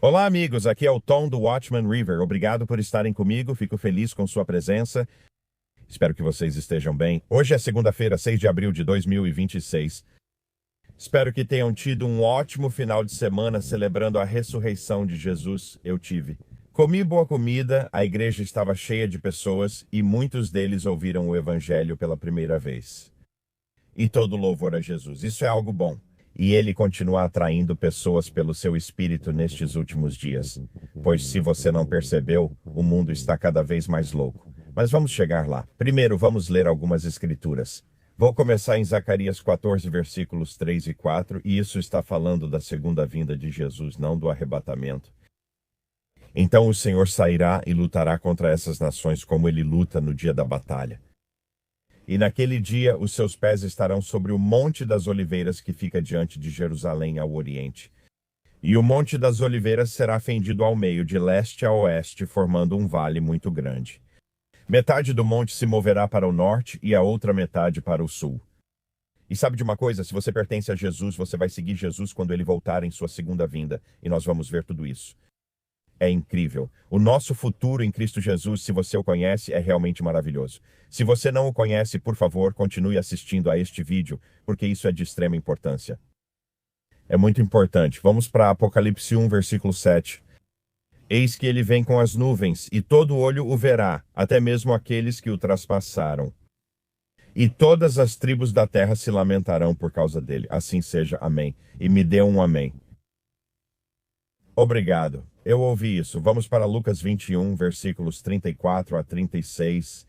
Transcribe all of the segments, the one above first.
Olá, amigos. Aqui é o Tom do Watchman River. Obrigado por estarem comigo. Fico feliz com sua presença. Espero que vocês estejam bem. Hoje é segunda-feira, 6 de abril de 2026. Espero que tenham tido um ótimo final de semana celebrando a ressurreição de Jesus. Eu tive. Comi boa comida, a igreja estava cheia de pessoas e muitos deles ouviram o evangelho pela primeira vez. E todo louvor a Jesus. Isso é algo bom. E ele continua atraindo pessoas pelo seu espírito nestes últimos dias. Pois se você não percebeu, o mundo está cada vez mais louco. Mas vamos chegar lá. Primeiro, vamos ler algumas escrituras. Vou começar em Zacarias 14, versículos 3 e 4, e isso está falando da segunda vinda de Jesus, não do arrebatamento. Então o Senhor sairá e lutará contra essas nações como ele luta no dia da batalha. E naquele dia os seus pés estarão sobre o Monte das Oliveiras que fica diante de Jerusalém ao oriente. E o Monte das Oliveiras será fendido ao meio, de leste a oeste, formando um vale muito grande. Metade do monte se moverá para o norte e a outra metade para o sul. E sabe de uma coisa? Se você pertence a Jesus, você vai seguir Jesus quando ele voltar em sua segunda vinda. E nós vamos ver tudo isso. É incrível. O nosso futuro em Cristo Jesus, se você o conhece, é realmente maravilhoso. Se você não o conhece, por favor, continue assistindo a este vídeo, porque isso é de extrema importância. É muito importante. Vamos para Apocalipse 1, versículo 7. Eis que ele vem com as nuvens, e todo olho o verá, até mesmo aqueles que o traspassaram. E todas as tribos da terra se lamentarão por causa dele. Assim seja. Amém. E me dê um amém. Obrigado. Eu ouvi isso. Vamos para Lucas 21, versículos 34 a 36.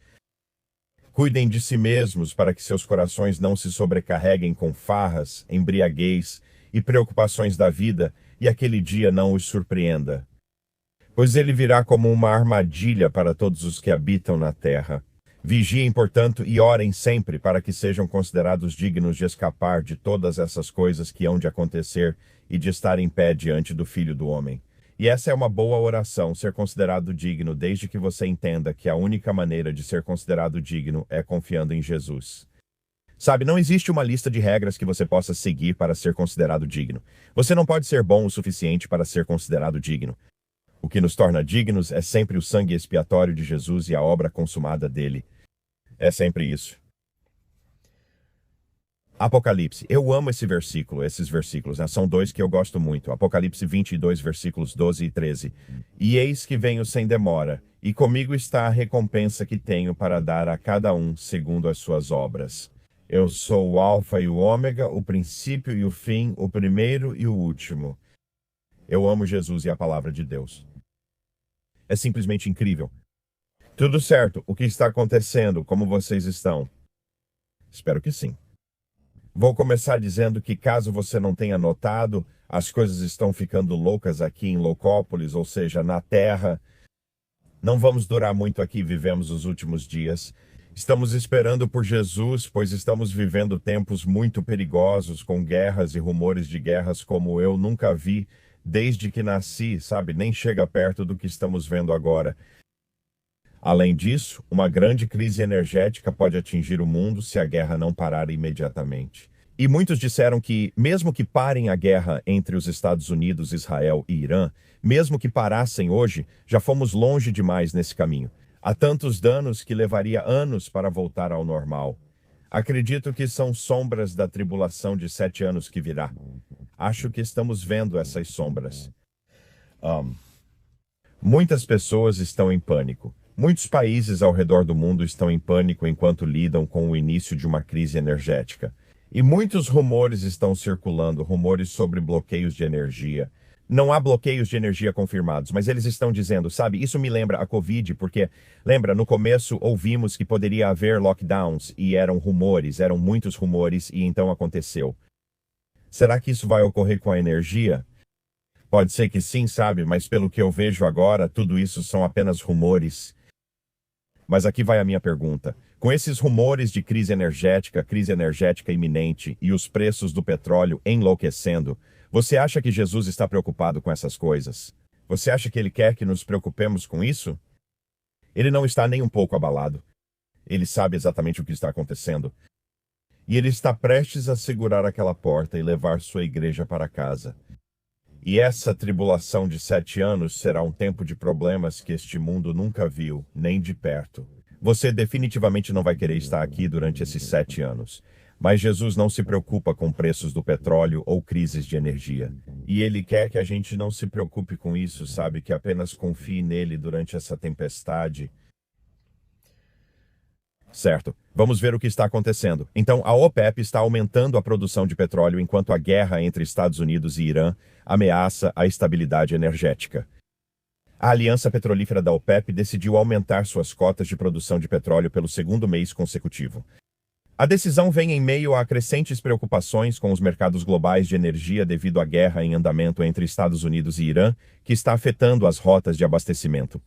Cuidem de si mesmos para que seus corações não se sobrecarreguem com farras, embriaguez e preocupações da vida, e aquele dia não os surpreenda. Pois ele virá como uma armadilha para todos os que habitam na terra. Vigiem, portanto, e orem sempre para que sejam considerados dignos de escapar de todas essas coisas que hão de acontecer e de estar em pé diante do Filho do Homem. E essa é uma boa oração, ser considerado digno, desde que você entenda que a única maneira de ser considerado digno é confiando em Jesus. Sabe, não existe uma lista de regras que você possa seguir para ser considerado digno. Você não pode ser bom o suficiente para ser considerado digno. O que nos torna dignos é sempre o sangue expiatório de Jesus e a obra consumada dele. É sempre isso. Apocalipse. Eu amo esses versículos, né? São dois que eu gosto muito. Apocalipse 22, versículos 12 e 13. E eis que venho sem demora, e comigo está a recompensa que tenho para dar a cada um segundo as suas obras. Eu sou o Alfa e o Ômega, o princípio e o fim, o primeiro e o último. Eu amo Jesus e a palavra de Deus. É simplesmente incrível. Tudo certo? O que está acontecendo? Como vocês estão? Espero que sim. Vou começar dizendo que, caso você não tenha notado, as coisas estão ficando loucas aqui em Loucópolis, ou seja, na Terra. Não vamos durar muito aqui, vivemos os últimos dias. Estamos esperando por Jesus, pois estamos vivendo tempos muito perigosos, com guerras e rumores de guerras como eu nunca vi desde que nasci, sabe? Nem chega perto do que estamos vendo agora. Além disso, uma grande crise energética pode atingir o mundo se a guerra não parar imediatamente. E muitos disseram que, mesmo que parem a guerra entre os Estados Unidos, Israel e Irã, mesmo que parassem hoje, já fomos longe demais nesse caminho. Há tantos danos que levaria anos para voltar ao normal. Acredito que são sombras da tribulação de 7 anos que virá. Acho que estamos vendo essas sombras. Muitas pessoas estão em pânico. Muitos países ao redor do mundo estão em pânico enquanto lidam com o início de uma crise energética. E muitos rumores estão circulando, rumores sobre bloqueios de energia. Não há bloqueios de energia confirmados, mas eles estão dizendo, sabe, isso me lembra a Covid, porque, lembra, no começo ouvimos que poderia haver lockdowns e eram rumores, eram muitos rumores e então aconteceu. Será que isso vai ocorrer com a energia? Pode ser que sim, sabe, mas pelo que eu vejo agora, tudo isso são apenas rumores. Mas aqui vai a minha pergunta. Com esses rumores de crise energética iminente e os preços do petróleo enlouquecendo, você acha que Jesus está preocupado com essas coisas? Você acha que ele quer que nos preocupemos com isso? Ele não está nem um pouco abalado. Ele sabe exatamente o que está acontecendo. E ele está prestes a segurar aquela porta e levar sua igreja para casa. E essa tribulação de 7 anos será um tempo de problemas que este mundo nunca viu, nem de perto. Você definitivamente não vai querer estar aqui durante esses 7 anos. Mas Jesus não se preocupa com preços do petróleo ou crises de energia. E Ele quer que a gente não se preocupe com isso, sabe? Que apenas confie nele durante essa tempestade. Certo. Vamos ver o que está acontecendo. Então, a OPEP está aumentando a produção de petróleo enquanto a guerra entre Estados Unidos e Irã ameaça a estabilidade energética. A Aliança Petrolífera da OPEP decidiu aumentar suas cotas de produção de petróleo pelo segundo mês consecutivo. A decisão vem em meio a crescentes preocupações com os mercados globais de energia devido à guerra em andamento entre Estados Unidos e Irã, que está afetando as rotas de abastecimento.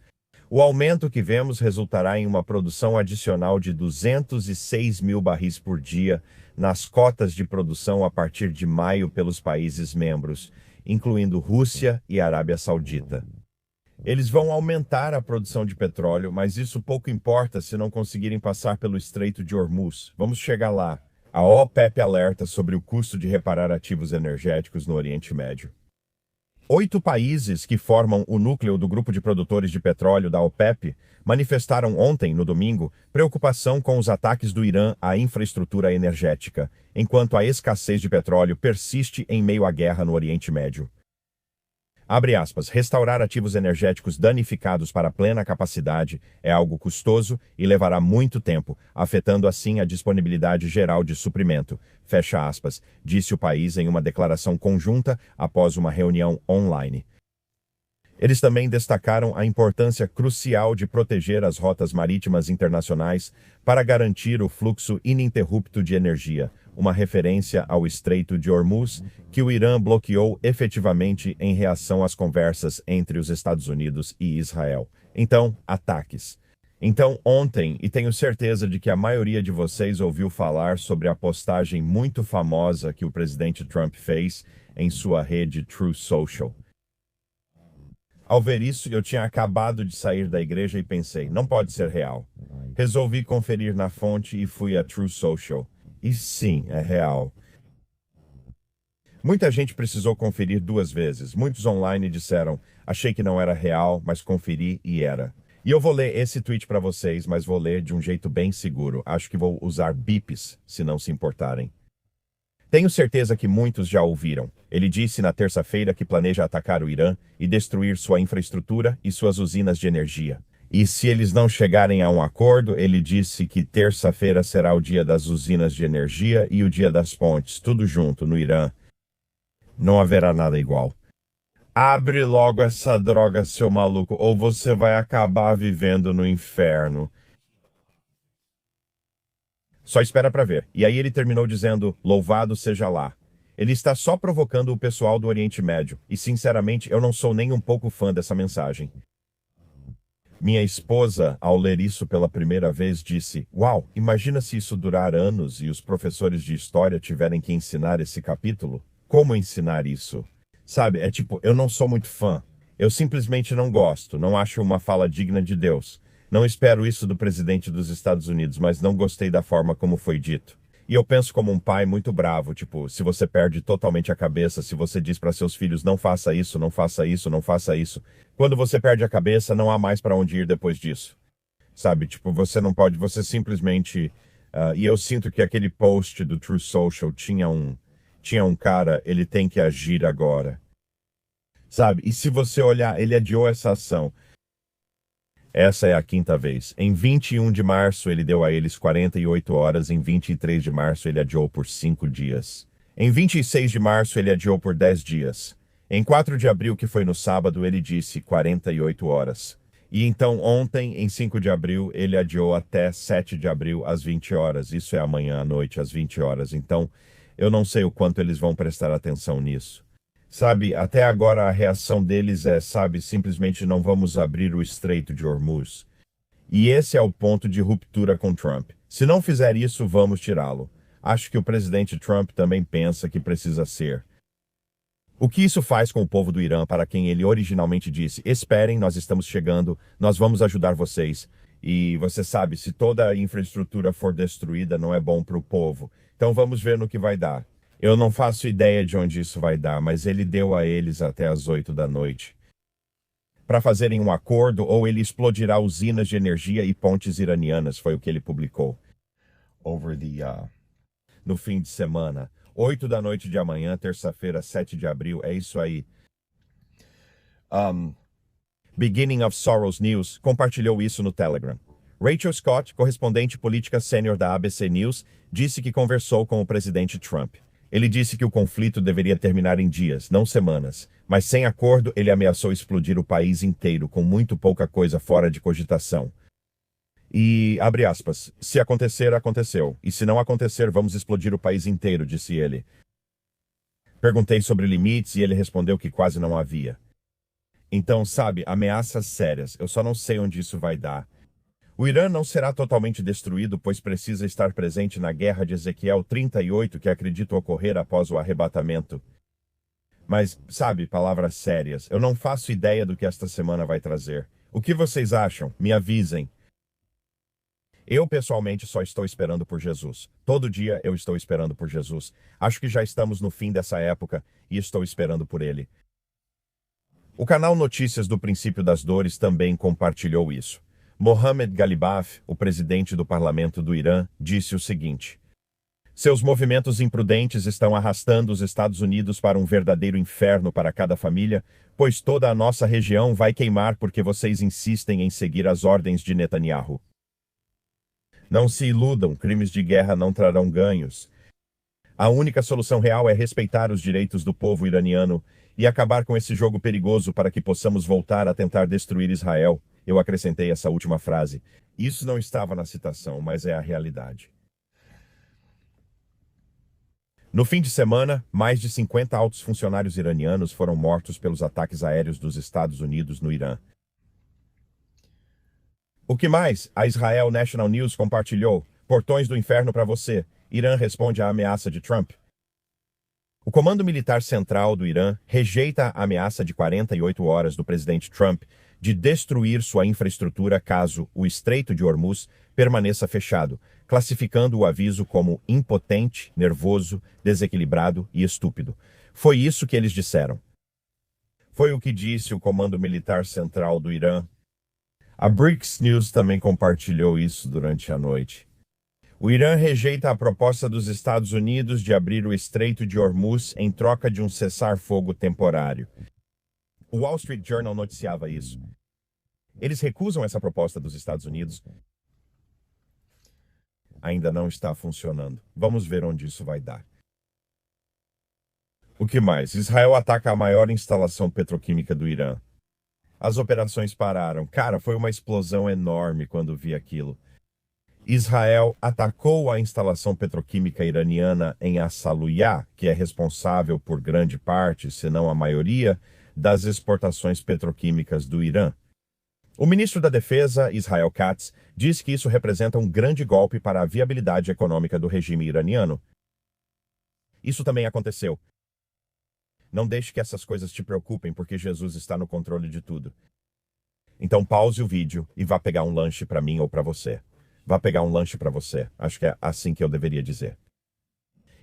O aumento que vemos resultará em uma produção adicional de 206 mil barris por dia nas cotas de produção a partir de maio pelos países membros, incluindo Rússia e Arábia Saudita. Eles vão aumentar a produção de petróleo, mas isso pouco importa se não conseguirem passar pelo Estreito de Hormuz. Vamos chegar lá. A OPEP alerta sobre o custo de reparar ativos energéticos no Oriente Médio. 8 países que formam o núcleo do grupo de produtores de petróleo da OPEP manifestaram ontem, no domingo, preocupação com os ataques do Irã à infraestrutura energética, enquanto a escassez de petróleo persiste em meio à guerra no Oriente Médio. Abre aspas, restaurar ativos energéticos danificados para plena capacidade é algo custoso e levará muito tempo, afetando assim a disponibilidade geral de suprimento, fecha aspas, disse o país em uma declaração conjunta após uma reunião online. Eles também destacaram a importância crucial de proteger as rotas marítimas internacionais para garantir o fluxo ininterrupto de energia, uma referência ao Estreito de Hormuz, que o Irã bloqueou efetivamente em reação às conversas entre os Estados Unidos e Israel. Então, ataques. Então, ontem, e tenho certeza de que a maioria de vocês ouviu falar sobre a postagem muito famosa que o presidente Trump fez em sua rede Truth Social. Ao ver isso, eu tinha acabado de sair da igreja e pensei, não pode ser real. Resolvi conferir na fonte e fui a Truth Social. E sim, é real. Muita gente precisou conferir 2 vezes. Muitos online disseram, achei que não era real, mas conferi e era. E eu vou ler esse tweet para vocês, mas vou ler de um jeito bem seguro. Acho que vou usar bips, se não se importarem. Tenho certeza que muitos já ouviram. Ele disse na terça-feira que planeja atacar o Irã e destruir sua infraestrutura e suas usinas de energia. E se eles não chegarem a um acordo, ele disse que terça-feira será o dia das usinas de energia e o dia das pontes, tudo junto no Irã. Não haverá nada igual. Abre logo essa droga, seu maluco, ou você vai acabar vivendo no inferno. Só espera para ver. E aí ele terminou dizendo, louvado seja lá. Ele está só provocando o pessoal do Oriente Médio. E sinceramente, eu não sou nem um pouco fã dessa mensagem. Minha esposa, ao ler isso pela primeira vez, disse, uau, imagina se isso durar anos e os professores de história tiverem que ensinar esse capítulo? Como ensinar isso? Sabe, é tipo, eu não sou muito fã. Eu simplesmente não gosto, não acho uma fala digna de Deus. Não espero isso do presidente dos Estados Unidos, mas não gostei da forma como foi dito. E eu penso como um pai muito bravo, tipo, se você perde totalmente a cabeça, se você diz para seus filhos, não faça isso, não faça isso, não faça isso. Quando você perde a cabeça, não há mais para onde ir depois disso. Sabe, tipo, você não pode, você simplesmente... e eu sinto que aquele post do Truth Social tinha um cara, ele tem que agir agora. Sabe, e se você olhar, ele adiou essa ação. Essa é a 5ª vez. Em 21 de março, ele deu a eles 48 horas. Em 23 de março, ele adiou por 5 dias. Em 26 de março, ele adiou por 10 dias. Em 4 de abril, que foi no sábado, ele disse 48 horas. E então, ontem, em 5 de abril, ele adiou até 7 de abril, às 20 horas. Isso é amanhã à noite, às 20 horas. Então, eu não sei o quanto eles vão prestar atenção nisso. Sabe, até agora a reação deles é, sabe, simplesmente não vamos abrir o Estreito de Hormuz. E esse é o ponto de ruptura com Trump. Se não fizer isso, vamos tirá-lo. Acho que o presidente Trump também pensa que precisa ser. O que isso faz com o povo do Irã, para quem ele originalmente disse, esperem, nós estamos chegando, nós vamos ajudar vocês. E você sabe, se toda a infraestrutura for destruída, não é bom para o povo. Então vamos ver no que vai dar. Eu não faço ideia de onde isso vai dar, mas ele deu a eles até as 8 da noite para fazerem um acordo ou ele explodirá usinas de energia e pontes iranianas, foi o que ele publicou no fim de semana. 8 da noite de amanhã, terça-feira, 7 de abril, é isso aí. Beginning of Sorrows News compartilhou isso no Telegram. Rachel Scott, correspondente política sênior da ABC News, disse que conversou com o presidente Trump. Ele disse que o conflito deveria terminar em dias, não semanas, mas sem acordo ele ameaçou explodir o país inteiro com muito pouca coisa fora de cogitação. E, abre aspas, se acontecer, aconteceu. E se não acontecer, vamos explodir o país inteiro, disse ele. Perguntei sobre limites e ele respondeu que quase não havia. Então, sabe, ameaças sérias. Eu só não sei onde isso vai dar. O Irã não será totalmente destruído, pois precisa estar presente na guerra de Ezequiel 38, que acredito ocorrer após o arrebatamento. Mas, sabe, palavras sérias. Eu não faço ideia do que esta semana vai trazer. O que vocês acham? Me avisem. Eu, pessoalmente, só estou esperando por Jesus. Todo dia eu estou esperando por Jesus. Acho que já estamos no fim dessa época e estou esperando por ele. O canal Notícias do Princípio das Dores também compartilhou isso. Mohammad Ghalibaf, o presidente do parlamento do Irã, disse o seguinte: seus movimentos imprudentes estão arrastando os Estados Unidos para um verdadeiro inferno para cada família, pois toda a nossa região vai queimar porque vocês insistem em seguir as ordens de Netanyahu. Não se iludam, crimes de guerra não trarão ganhos. A única solução real é respeitar os direitos do povo iraniano e acabar com esse jogo perigoso para que possamos voltar a tentar destruir Israel. Eu acrescentei essa última frase. Isso não estava na citação, mas é a realidade. No fim de semana, mais de 50 altos funcionários iranianos foram mortos pelos ataques aéreos dos Estados Unidos no Irã. O que mais? A Israel National News compartilhou. Portões do inferno para você. Irã responde à ameaça de Trump. O Comando Militar Central do Irã rejeita a ameaça de 48 horas do presidente Trump de destruir sua infraestrutura caso o Estreito de Hormuz permaneça fechado, classificando o aviso como impotente, nervoso, desequilibrado e estúpido. Foi isso que eles disseram. Foi o que disse o Comando Militar Central do Irã. A BRICS News também compartilhou isso durante a noite. O Irã rejeita a proposta dos Estados Unidos de abrir o Estreito de Hormuz em troca de um cessar-fogo temporário. O Wall Street Journal noticiava isso. Eles recusam essa proposta dos Estados Unidos. Ainda não está funcionando. Vamos ver onde isso vai dar. O que mais? Israel ataca a maior instalação petroquímica do Irã. As operações pararam. Cara, foi uma explosão enorme quando vi aquilo. Israel atacou a instalação petroquímica iraniana em Assaluyah, que é responsável por grande parte, se não a maioria, das exportações petroquímicas do Irã. O ministro da Defesa, Israel Katz, diz que isso representa um grande golpe para a viabilidade econômica do regime iraniano. Isso também aconteceu. Não deixe que essas coisas te preocupem, porque Jesus está no controle de tudo. Então pause o vídeo e vá pegar um lanche para mim ou para você. Vá pegar um lanche para você. Acho que é assim que eu deveria dizer.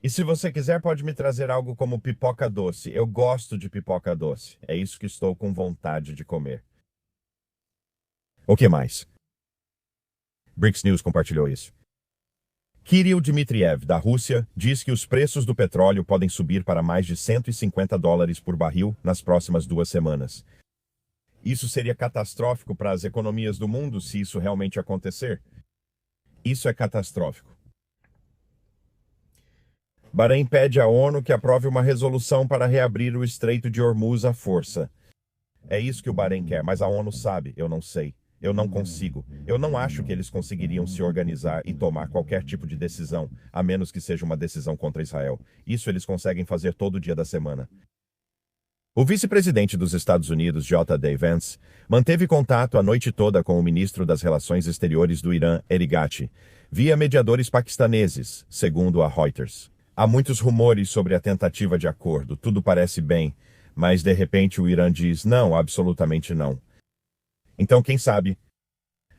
E se você quiser, pode me trazer algo como pipoca doce. Eu gosto de pipoca doce. É isso que estou com vontade de comer. O que mais? BRICS News compartilhou isso. Kirill Dmitriev, da Rússia, diz que os preços do petróleo podem subir para mais de $150 por barril nas próximas 2 semanas. Isso seria catastrófico para as economias do mundo se isso realmente acontecer. Isso é catastrófico. Bahrein pede à ONU que aprove uma resolução para reabrir o Estreito de Hormuz à força. É isso que o Bahrein quer, mas a ONU sabe, eu não sei. Eu não consigo. Eu não acho que eles conseguiriam se organizar e tomar qualquer tipo de decisão, a menos que seja uma decisão contra Israel. Isso eles conseguem fazer todo dia da semana. O vice-presidente dos Estados Unidos, J.D. Vance, manteve contato a noite toda com o ministro das Relações Exteriores do Irã, Erigati, via mediadores paquistaneses, segundo a Reuters. Há muitos rumores sobre a tentativa de acordo, tudo parece bem, mas de repente o Irã diz não, absolutamente não. Então, quem sabe?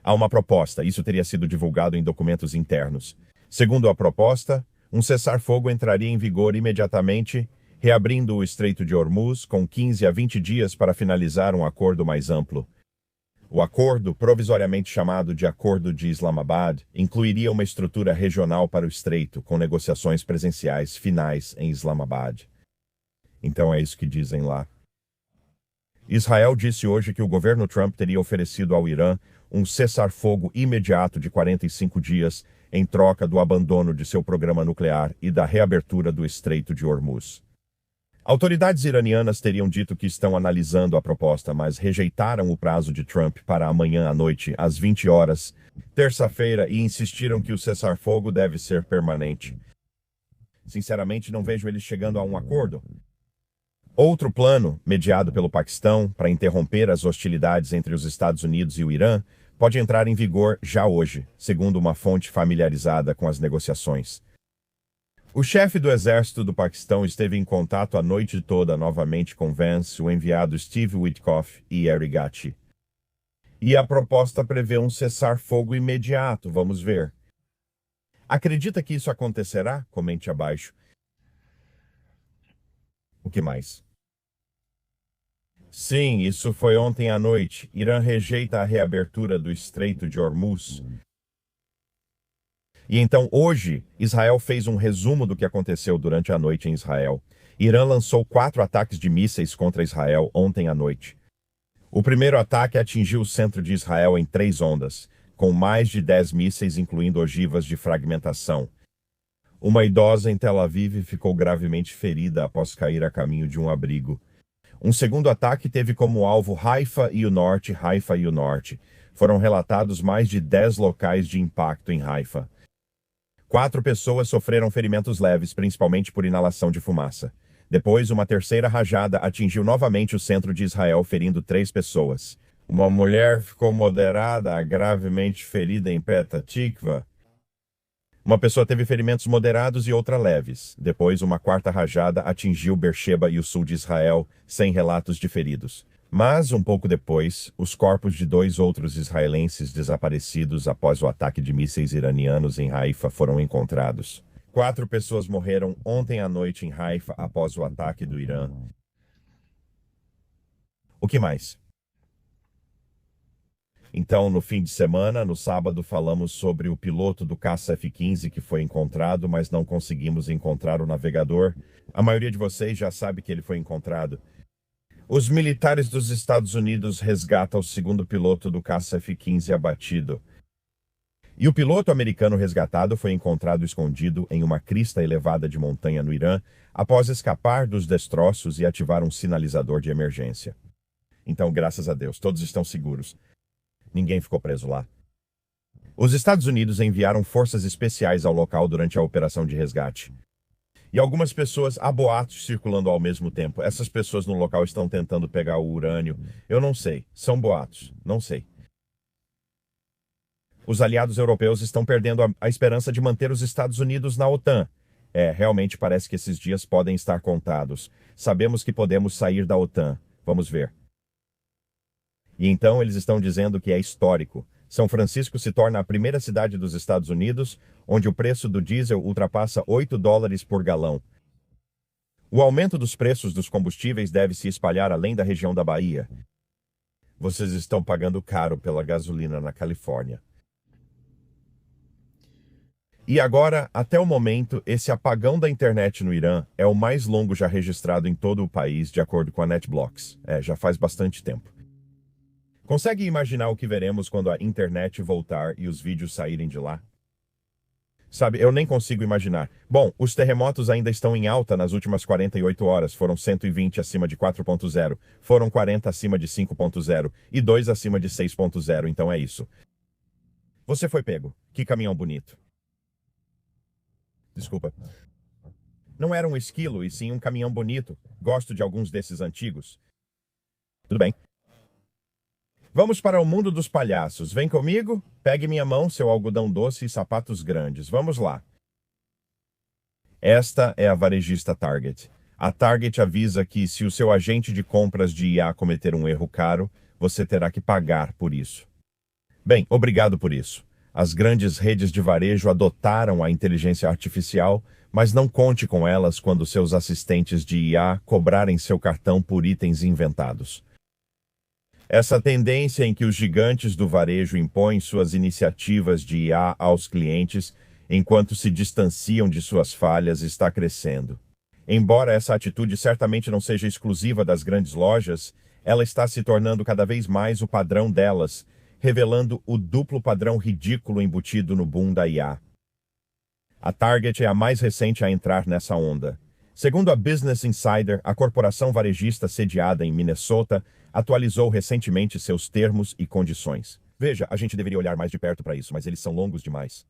Há uma proposta, isso teria sido divulgado em documentos internos. Segundo a proposta, Um cessar-fogo entraria em vigor imediatamente, reabrindo o Estreito de Hormuz com 15 a 20 dias para finalizar um acordo mais amplo. O acordo, provisoriamente chamado de Acordo de Islamabad, incluiria uma estrutura regional para o Estreito, com negociações presenciais finais em Islamabad. Então é isso que dizem lá. Israel disse hoje que o governo Trump teria oferecido ao Irã um cessar-fogo imediato de 45 dias em troca do abandono de seu programa nuclear e da reabertura do Estreito de Hormuz. Autoridades iranianas teriam dito que estão analisando a proposta, mas rejeitaram o prazo de Trump para amanhã à noite, às 20 horas, terça-feira, e insistiram que o cessar-fogo deve ser permanente. Sinceramente, não vejo eles chegando a um acordo. Outro plano, mediado pelo Paquistão, para interromper as hostilidades entre os Estados Unidos e o Irã, pode entrar em vigor já hoje, segundo uma fonte familiarizada com as negociações. O chefe do exército do Paquistão esteve em contato a noite toda novamente com Vance, o enviado Steve Witkoff e Eric Gatti. E a proposta prevê um cessar-fogo imediato, vamos ver. Acredita que isso acontecerá? Comente abaixo. O que mais? Sim, isso foi ontem à noite. Irã rejeita a reabertura do Estreito de Hormuz. E então, hoje, Israel fez um resumo do que aconteceu durante a noite em Israel. Irã lançou 4 ataques de mísseis contra Israel ontem à noite. O primeiro ataque atingiu o centro de Israel em 3 ondas, com mais de 10 mísseis, incluindo ogivas de fragmentação. Uma idosa em Tel Aviv ficou gravemente ferida após cair a caminho de um abrigo. Um segundo ataque teve como alvo Haifa e o Norte. Foram relatados mais de 10 locais de impacto em Haifa. 4 pessoas sofreram ferimentos leves, principalmente por inalação de fumaça. Depois, uma terceira rajada atingiu novamente o centro de Israel, ferindo 3 pessoas. Uma mulher ficou moderada a gravemente ferida em Petah Tikva. Uma pessoa teve ferimentos moderados e outra leves. Depois, uma quarta rajada atingiu Beersheba e o sul de Israel, sem relatos de feridos. Mas, um pouco depois, os corpos de 2 outros israelenses desaparecidos após o ataque de mísseis iranianos em Haifa foram encontrados. 4 pessoas morreram ontem à noite em Haifa após o ataque do Irã. O que mais? Então, no fim de semana, no sábado, falamos sobre o piloto do caça F-15 que foi encontrado, mas não conseguimos encontrar o navegador. A maioria de vocês já sabe que ele foi encontrado. Os militares dos Estados Unidos resgatam o segundo piloto do caça F-15 abatido. E o piloto americano resgatado foi encontrado escondido em uma crista elevada de montanha no Irã após escapar dos destroços e ativar um sinalizador de emergência. Então, graças a Deus, todos estão seguros. Ninguém ficou preso lá. Os Estados Unidos enviaram forças especiais ao local durante a operação de resgate. E algumas pessoas, há boatos circulando ao mesmo tempo. Essas pessoas no local estão tentando pegar o urânio. Eu não sei. São boatos. Não sei. Os aliados europeus estão perdendo a esperança de manter os Estados Unidos na OTAN. Realmente parece que esses dias podem estar contados. Sabemos que podemos sair da OTAN. Vamos ver. E então eles estão dizendo que é histórico. São Francisco se torna a primeira cidade dos Estados Unidos onde o preço do diesel ultrapassa $8 por galão. O aumento dos preços dos combustíveis deve se espalhar além da região da Bahia. Vocês estão pagando caro pela gasolina na Califórnia. E agora, até o momento, esse apagão da internet no Irã é o mais longo já registrado em todo o país, de acordo com a NetBlocks. Já faz bastante tempo. Consegue imaginar o que veremos quando a internet voltar e os vídeos saírem de lá? Sabe, eu nem consigo imaginar. Bom, os terremotos ainda estão em alta nas últimas 48 horas. Foram 120 acima de 4.0, foram 40 acima de 5.0 e 2 acima de 6.0, então é isso. Você foi pego. Que caminhão bonito. Desculpa. Não era um esquilo, e sim um caminhão bonito. Gosto de alguns desses antigos. Tudo bem. Vamos para o mundo dos palhaços. Vem comigo? Pegue minha mão, seu algodão doce e sapatos grandes. Vamos lá. Esta é a varejista Target. A Target avisa que se o seu agente de compras de IA cometer um erro caro, você terá que pagar por isso. Bem, obrigado por isso. As grandes redes de varejo adotaram a inteligência artificial, mas não conte com elas quando seus assistentes de IA cobrarem seu cartão por itens inventados. Essa tendência em que os gigantes do varejo impõem suas iniciativas de IA aos clientes enquanto se distanciam de suas falhas está crescendo. Embora essa atitude certamente não seja exclusiva das grandes lojas, ela está se tornando cada vez mais o padrão delas, revelando o duplo padrão ridículo embutido no boom da IA. A Target é a mais recente a entrar nessa onda. Segundo a Business Insider, a corporação varejista sediada em Minnesota atualizou recentemente seus termos e condições. Veja, a gente deveria olhar mais de perto para isso, mas eles são longos demais.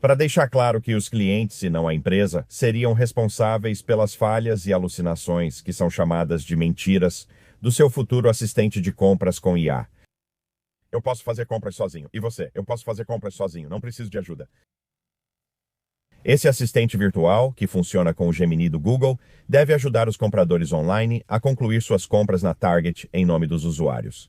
Para deixar claro que os clientes, e não a empresa, seriam responsáveis pelas falhas e alucinações, que são chamadas de mentiras, do seu futuro assistente de compras com IA. Eu posso fazer compras sozinho. E você? Eu posso fazer compras sozinho. Não preciso de ajuda. Esse assistente virtual, que funciona com o Gemini do Google, deve ajudar os compradores online a concluir suas compras na Target em nome dos usuários.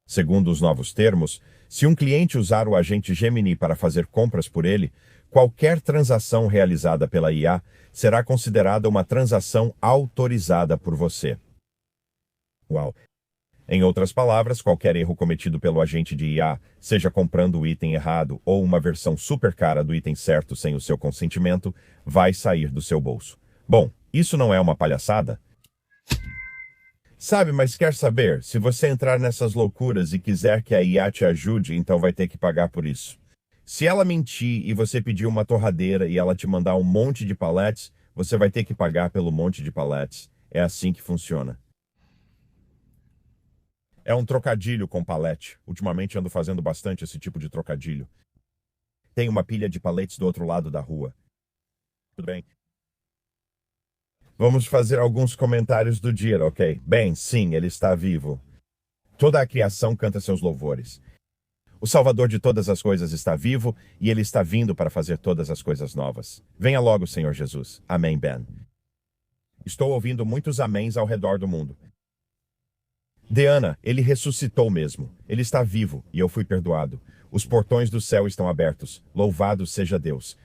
Segundo os novos termos, se um cliente usar o agente Gemini para fazer compras por ele, qualquer transação realizada pela IA será considerada uma transação autorizada por você. Uau! Em outras palavras, qualquer erro cometido pelo agente de IA, seja comprando o item errado ou uma versão super cara do item certo sem o seu consentimento, vai sair do seu bolso. Bom, isso não é uma palhaçada? Sabe, mas quer saber? Se você entrar nessas loucuras e quiser que a IA te ajude, então vai ter que pagar por isso. Se ela mentir e você pedir uma torradeira e ela te mandar um monte de paletes, você vai ter que pagar pelo monte de paletes. É assim que funciona. É um trocadilho com palete. Ultimamente ando fazendo bastante esse tipo de trocadilho. Tem uma pilha de paletes do outro lado da rua. Tudo bem? Vamos fazer alguns comentários do dia, ok? Bem, sim, ele está vivo. Toda a criação canta seus louvores. O Salvador de todas as coisas está vivo e ele está vindo para fazer todas as coisas novas. Venha logo, Senhor Jesus. Amém, Ben. Estou ouvindo muitos améns ao redor do mundo. Deanna, ele ressuscitou mesmo. Ele está vivo e eu fui perdoado. Os portões do céu estão abertos. Louvado seja Deus.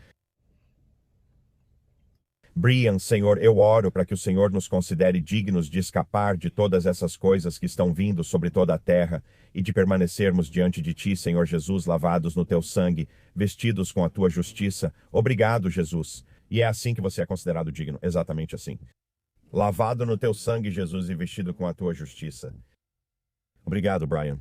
Brian, Senhor, eu oro para que o Senhor nos considere dignos de escapar de todas essas coisas que estão vindo sobre toda a terra e de permanecermos diante de Ti, Senhor Jesus, lavados no Teu sangue, vestidos com a Tua justiça. Obrigado, Jesus. E é assim que você é considerado digno, exatamente assim. Lavado no Teu sangue, Jesus, e vestido com a Tua justiça. Obrigado, Brian.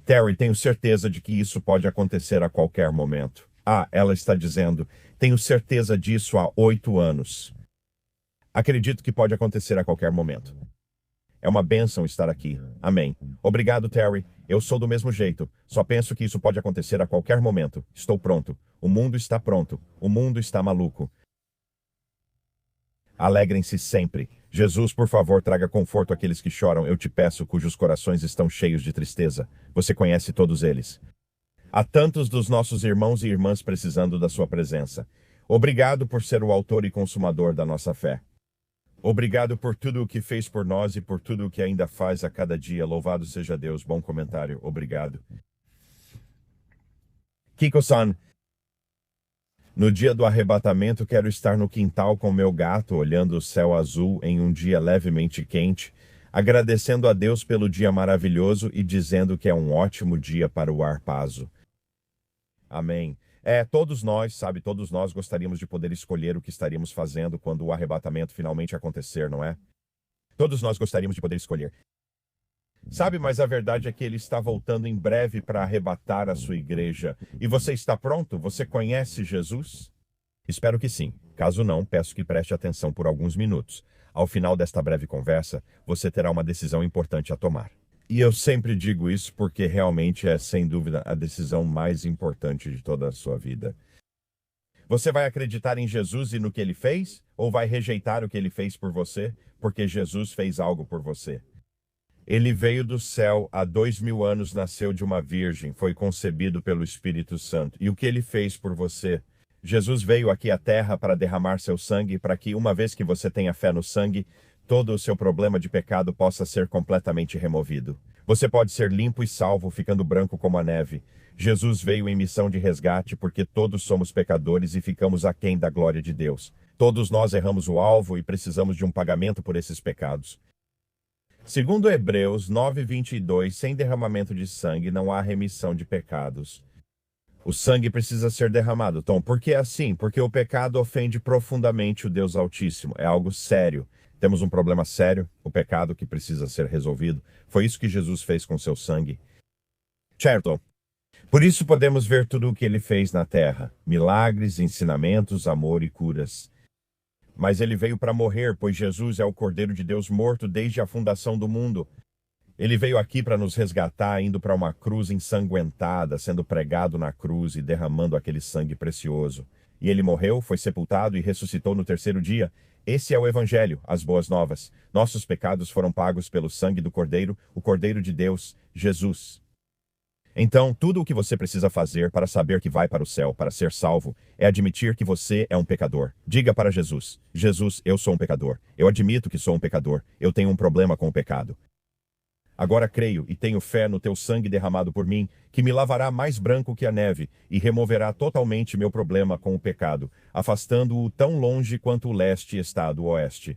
Terry, tenho certeza de que isso pode acontecer a qualquer momento. Ah, ela está dizendo, tenho certeza disso há 8 anos. Acredito que pode acontecer a qualquer momento. É uma bênção estar aqui. Amém. Obrigado, Terry. Eu sou do mesmo jeito. Só penso que isso pode acontecer a qualquer momento. Estou pronto. O mundo está pronto. O mundo está maluco. Alegrem-se sempre. Jesus, por favor, traga conforto àqueles que choram, eu te peço, cujos corações estão cheios de tristeza. Você conhece todos eles. Há tantos dos nossos irmãos e irmãs precisando da sua presença. Obrigado por ser o autor e consumador da nossa fé. Obrigado por tudo o que fez por nós e por tudo o que ainda faz a cada dia. Louvado seja Deus. Bom comentário. Obrigado. Kiko-san. No dia do arrebatamento, quero estar no quintal com meu gato, olhando o céu azul em um dia levemente quente, agradecendo a Deus pelo dia maravilhoso e dizendo que é um ótimo dia para o Harpazo. Amém. Todos nós gostaríamos de poder escolher o que estaríamos fazendo quando o arrebatamento finalmente acontecer, não é? Todos nós gostaríamos de poder escolher. Sabe, mas a verdade é que ele está voltando em breve para arrebatar a sua igreja. E você está pronto? Você conhece Jesus? Espero que sim. Caso não, peço que preste atenção por alguns minutos. Ao final desta breve conversa, você terá uma decisão importante a tomar. E eu sempre digo isso porque realmente é, sem dúvida, a decisão mais importante de toda a sua vida. Você vai acreditar em Jesus e no que ele fez? Ou vai rejeitar o que ele fez por você, porque Jesus fez algo por você? Ele veio do céu há 2000 anos, nasceu de uma virgem, foi concebido pelo Espírito Santo. E o que ele fez por você? Jesus veio aqui à terra para derramar seu sangue, para que, uma vez que você tenha fé no sangue, todo o seu problema de pecado possa ser completamente removido. Você pode ser limpo e salvo, ficando branco como a neve. Jesus veio em missão de resgate porque todos somos pecadores e ficamos aquém da glória de Deus. Todos nós erramos o alvo e precisamos de um pagamento por esses pecados. Segundo Hebreus 9:22, sem derramamento de sangue não há remissão de pecados. O sangue precisa ser derramado. Tom, por que é assim? Porque o pecado ofende profundamente o Deus Altíssimo. É algo sério. Temos um problema sério, o pecado que precisa ser resolvido. Foi isso que Jesus fez com seu sangue. Certo. Por isso podemos ver tudo o que ele fez na terra. Milagres, ensinamentos, amor e curas. Mas ele veio para morrer, pois Jesus é o Cordeiro de Deus morto desde a fundação do mundo. Ele veio aqui para nos resgatar, indo para uma cruz ensanguentada, sendo pregado na cruz e derramando aquele sangue precioso. E ele morreu, foi sepultado e ressuscitou no terceiro dia. Esse é o Evangelho, as boas novas. Nossos pecados foram pagos pelo sangue do Cordeiro, o Cordeiro de Deus, Jesus. Então, tudo o que você precisa fazer para saber que vai para o céu, para ser salvo, é admitir que você é um pecador. Diga para Jesus: Jesus, eu sou um pecador. Eu admito que sou um pecador. Eu tenho um problema com o pecado. Agora creio e tenho fé no teu sangue derramado por mim, que me lavará mais branco que a neve e removerá totalmente meu problema com o pecado, afastando-o tão longe quanto o leste está do oeste.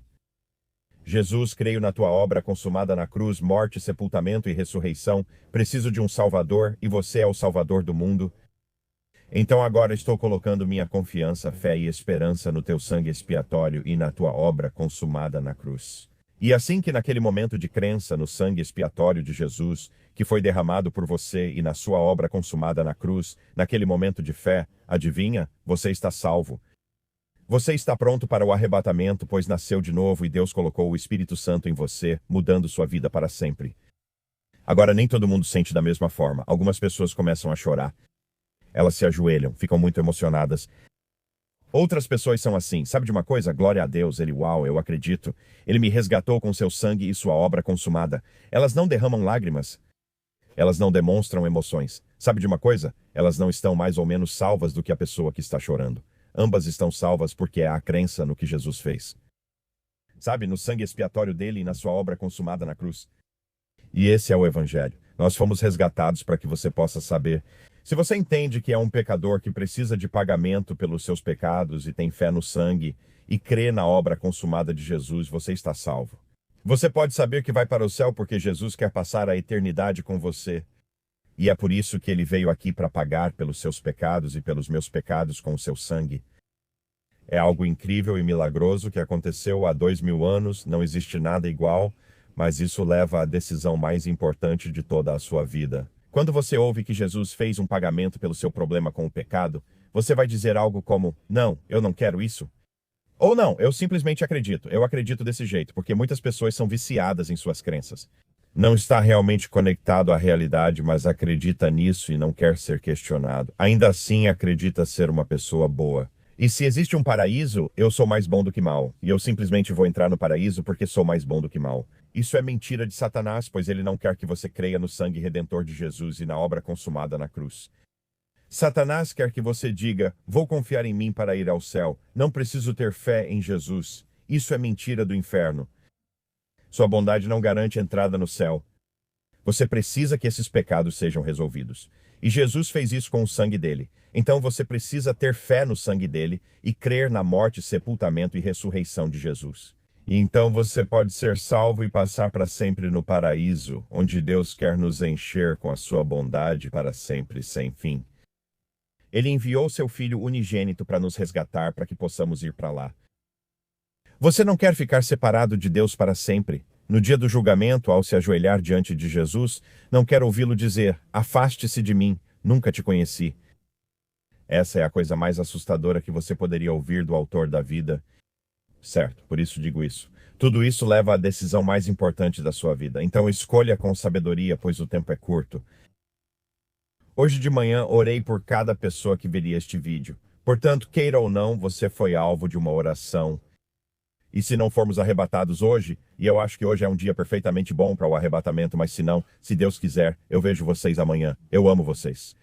Jesus, creio na tua obra consumada na cruz, morte, sepultamento e ressurreição. Preciso de um Salvador e você é o Salvador do mundo. Então agora estou colocando minha confiança, fé e esperança no teu sangue expiatório e na tua obra consumada na cruz. E assim que naquele momento de crença no sangue expiatório de Jesus, que foi derramado por você e na sua obra consumada na cruz, naquele momento de fé, adivinha? Você está salvo. Você está pronto para o arrebatamento, pois nasceu de novo e Deus colocou o Espírito Santo em você, mudando sua vida para sempre. Agora, nem todo mundo sente da mesma forma. Algumas pessoas começam a chorar. Elas se ajoelham, ficam muito emocionadas. Outras pessoas são assim, sabe de uma coisa? Glória a Deus, uau, eu acredito. Ele me resgatou com seu sangue e sua obra consumada. Elas não derramam lágrimas. Elas não demonstram emoções. Sabe de uma coisa? Elas não estão mais ou menos salvas do que a pessoa que está chorando. Ambas estão salvas porque há a crença no que Jesus fez. Sabe, no sangue expiatório dele e na sua obra consumada na cruz. E esse é o Evangelho. Nós fomos resgatados para que você possa saber. Se você entende que é um pecador que precisa de pagamento pelos seus pecados e tem fé no sangue e crê na obra consumada de Jesus, você está salvo. Você pode saber que vai para o céu porque Jesus quer passar a eternidade com você. E é por isso que ele veio aqui para pagar pelos seus pecados e pelos meus pecados com o seu sangue. É algo incrível e milagroso que aconteceu há 2000 anos, não existe nada igual, mas isso leva à decisão mais importante de toda a sua vida. Quando você ouve que Jesus fez um pagamento pelo seu problema com o pecado, você vai dizer algo como: não, eu não quero isso. Ou não, eu simplesmente acredito. Eu acredito desse jeito, porque muitas pessoas são viciadas em suas crenças. Não está realmente conectado à realidade, mas acredita nisso e não quer ser questionado. Ainda assim, acredita ser uma pessoa boa. E se existe um paraíso, eu sou mais bom do que mal. E eu simplesmente vou entrar no paraíso porque sou mais bom do que mal. Isso é mentira de Satanás, pois ele não quer que você creia no sangue redentor de Jesus e na obra consumada na cruz. Satanás quer que você diga: vou confiar em mim para ir ao céu. Não preciso ter fé em Jesus. Isso é mentira do inferno. Sua bondade não garante entrada no céu. Você precisa que esses pecados sejam resolvidos. E Jesus fez isso com o sangue dele. Então você precisa ter fé no sangue dele e crer na morte, sepultamento e ressurreição de Jesus. E então você pode ser salvo e passar para sempre no paraíso, onde Deus quer nos encher com a sua bondade para sempre, sem fim. Ele enviou seu Filho unigênito para nos resgatar, para que possamos ir para lá. Você não quer ficar separado de Deus para sempre. No dia do julgamento, ao se ajoelhar diante de Jesus, não quer ouvi-lo dizer: afaste-se de mim, nunca te conheci. Essa é a coisa mais assustadora que você poderia ouvir do autor da vida. Certo, por isso digo isso. Tudo isso leva à decisão mais importante da sua vida. Então escolha com sabedoria, pois o tempo é curto. Hoje de manhã orei por cada pessoa que veria este vídeo. Portanto, queira ou não, você foi alvo de uma oração. E se não formos arrebatados hoje, e eu acho que hoje é um dia perfeitamente bom para o arrebatamento, mas se não, se Deus quiser, eu vejo vocês amanhã. Eu amo vocês.